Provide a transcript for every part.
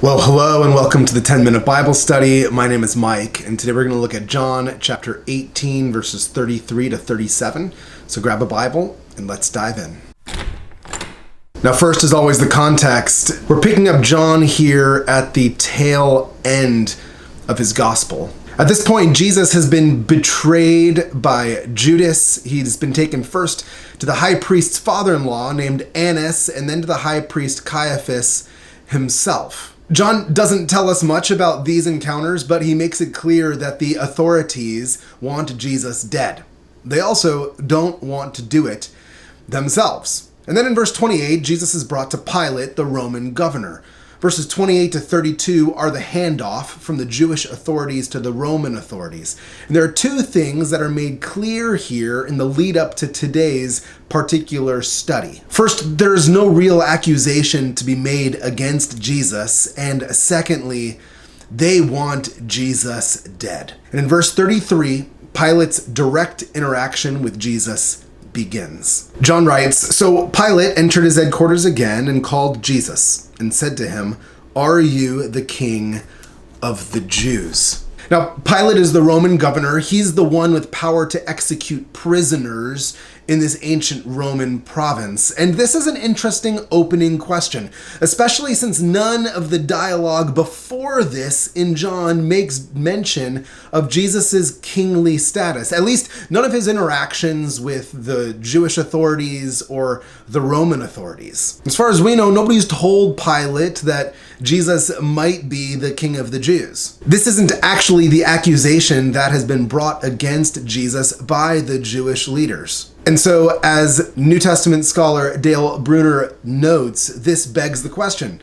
Well, hello and welcome to the 10-Minute Bible Study. My name is Mike, and today we're going to look at John chapter 18, verses 33 to 37. So grab a Bible and let's dive in. Now, first, as always, the context. We're picking up John here at the tail end of his gospel. At this point, Jesus has been betrayed by Judas. He's been taken first to the high priest's father-in-law named Annas, and then to the high priest Caiaphas himself. John doesn't tell us much about these encounters, but he makes it clear that the authorities want Jesus dead. They also don't want to do it themselves. And then in verse 28, Jesus is brought to Pilate, the Roman governor. Verses 28 to 32 are the handoff from the Jewish authorities to the Roman authorities. And there are two things that are made clear here in the lead up to today's particular study. First, there is no real accusation to be made against Jesus. And secondly, they want Jesus dead. And in verse 33, Pilate's direct interaction with Jesus begins. John writes, "So Pilate entered his headquarters again and called Jesus and said to him, 'Are you the king of the Jews?'" Now, Pilate is the Roman governor. He's the one with power to execute prisoners in this ancient Roman province. And this is an interesting opening question, especially since none of the dialogue before this in John makes mention of Jesus's kingly status. At least none of his interactions with the Jewish authorities or the Roman authorities. As far as we know, nobody's told Pilate that Jesus might be the king of the Jews. This isn't actually the accusation that has been brought against Jesus by the Jewish leaders. And so, as New Testament scholar Dale Bruner notes, this begs the question,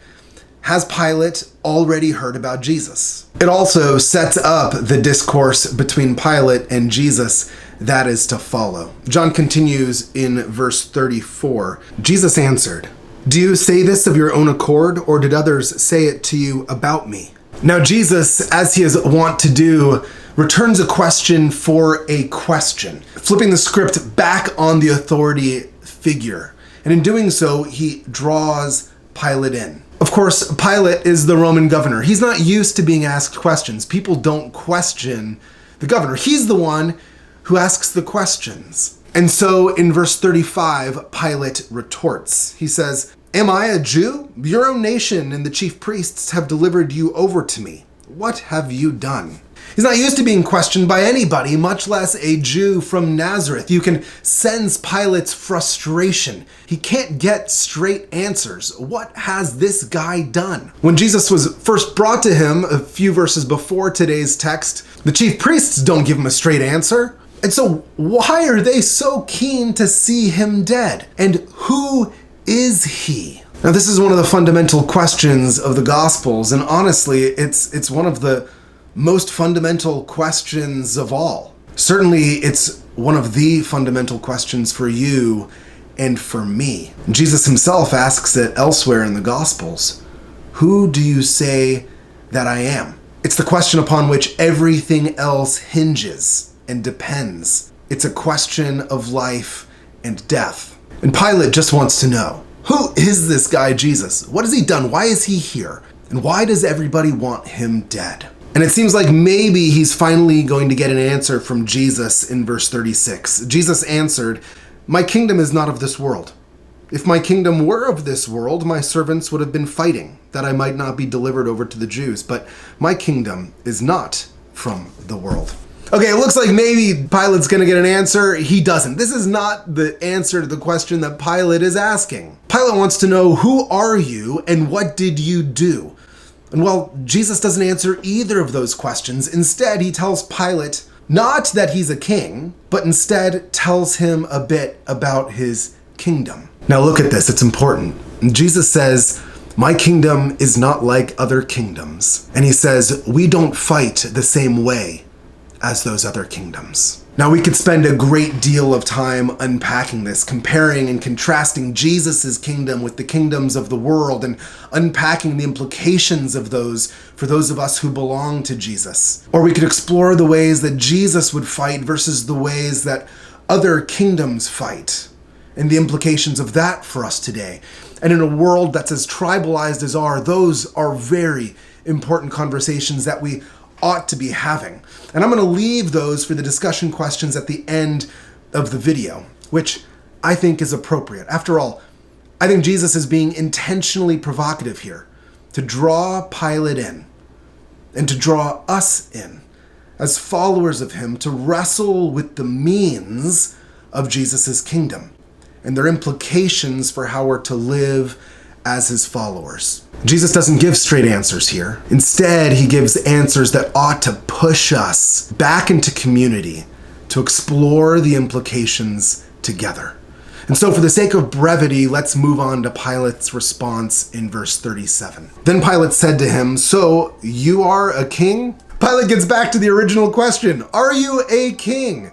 has Pilate already heard about Jesus? It also sets up the discourse between Pilate and Jesus that is to follow. John continues in verse 34. Jesus answered, "Do you say this of your own accord, or did others say it to you about me?" Now Jesus, as he is wont to do, returns a question for a question, flipping the script back on the authority figure. And in doing so, he draws Pilate in. Of course, Pilate is the Roman governor. He's not used to being asked questions. People don't question the governor. He's the one who asks the questions. And so in verse 35, Pilate retorts. He says, "Am I a Jew? Your own nation and the chief priests have delivered you over to me. What have you done?" He's not used to being questioned by anybody, much less a Jew from Nazareth. You can sense Pilate's frustration. He can't get straight answers. What has this guy done? When Jesus was first brought to him a few verses before today's text, the chief priests don't give him a straight answer. And so why are they so keen to see him dead? And who is he? Now, this is one of the fundamental questions of the Gospels, and honestly, it's one of the most fundamental questions of all. Certainly, it's one of the fundamental questions for you and for me. Jesus himself asks it elsewhere in the Gospels. Who do you say that I am? It's the question upon which everything else hinges and depends. It's a question of life and death. And Pilate just wants to know, who is this guy Jesus? What has he done? Why is he here? And why does everybody want him dead? And it seems like maybe he's finally going to get an answer from Jesus in verse 36. Jesus answered, "My kingdom is not of this world. If my kingdom were of this world, my servants would have been fighting, that I might not be delivered over to the Jews. But my kingdom is not from the world." Okay, it looks like maybe Pilate's going to get an answer. He doesn't. This is not the answer to the question that Pilate is asking. Pilate wants to know, who are you and what did you do? And well, Jesus doesn't answer either of those questions. Instead, he tells Pilate not that he's a king, but instead tells him a bit about his kingdom. Now look at this, it's important. Jesus says, "My kingdom is not like other kingdoms." And he says, "We don't fight the same way as those other kingdoms." Now, we could spend a great deal of time unpacking this, comparing and contrasting Jesus's kingdom with the kingdoms of the world and unpacking the implications of those for those of us who belong to Jesus. Or we could explore the ways that Jesus would fight versus the ways that other kingdoms fight. and the implications of that for us today. And in a world that's as tribalized as ours, those are very important conversations that we ought to be having. And I'm going to leave those for the discussion questions at the end of the video, which I think is appropriate. After all, I think Jesus is being intentionally provocative here to draw Pilate in and to draw us in as followers of him to wrestle with the means of Jesus' kingdom and their implications for how we're to live as his followers. Jesus doesn't give straight answers here. Instead, he gives answers that ought to push us back into community to explore the implications together. And so for the sake of brevity, let's move on to Pilate's response in verse 37. Then Pilate said to him, "So you are a king?" Pilate gets back to the original question, "Are you a king?"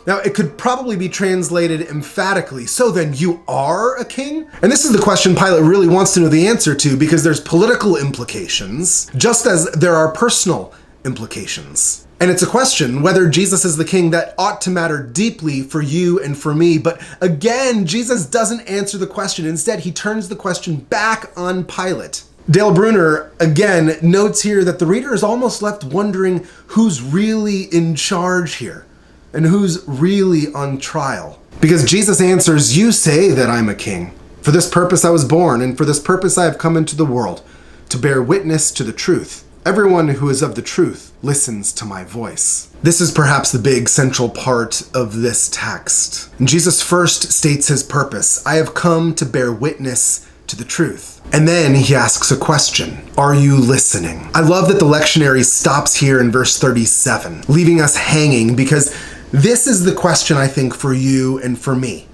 Now, it could probably be translated emphatically, "So then you are a king?" And this is the question Pilate really wants to know the answer to, because there's political implications, just as there are personal implications. And it's a question whether Jesus is the king that ought to matter deeply for you and for me. But again, Jesus doesn't answer the question. Instead, he turns the question back on Pilate. Dale Bruner, again, notes here that the reader is almost left wondering who's really in charge here and who's really on trial. Because Jesus answers, "You say that I'm a king. For this purpose I was born, and for this purpose I have come into the world, to bear witness to the truth. Everyone who is of the truth listens to my voice." This is perhaps the big central part of this text. And Jesus first states his purpose. "I have come to bear witness to the truth." And then he asks a question. Are you listening? I love that the lectionary stops here in verse 37, leaving us hanging, because this is the question, I think, for you and for me.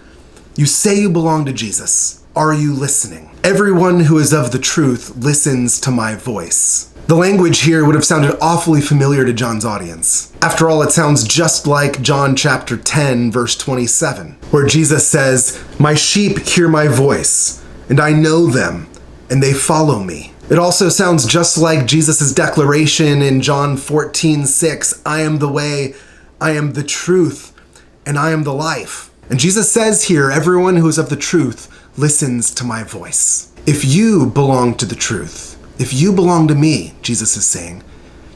You say you belong to Jesus. Are you listening? Everyone who is of the truth listens to my voice. The language here would have sounded awfully familiar to John's audience. After all, it sounds just like John chapter 10, verse 27, where Jesus says, "My sheep hear my voice, and I know them, and they follow me." It also sounds just like Jesus' declaration in John 14:6, "I am the way, I am the truth, and I am the life." And Jesus says here, everyone who is of the truth listens to my voice. If you belong to the truth, if you belong to me, Jesus is saying,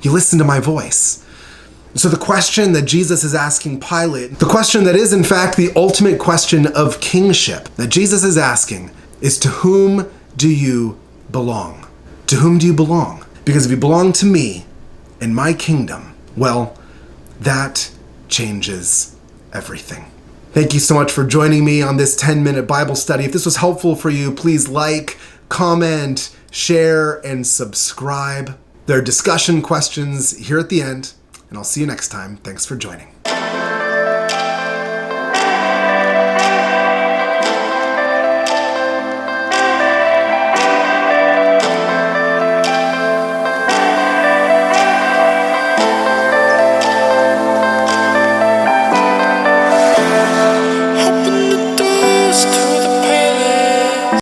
you listen to my voice. So the question that Jesus is asking Pilate, the question that is in fact the ultimate question of kingship that Jesus is asking, is to whom do you belong? To whom do you belong? Because if you belong to me and my kingdom, well, that changes everything. Thank you so much for joining me on this 10-minute Bible study. If this was helpful for you, please like, comment, share, and subscribe. There are discussion questions here at the end, and I'll see you next time. Thanks for joining.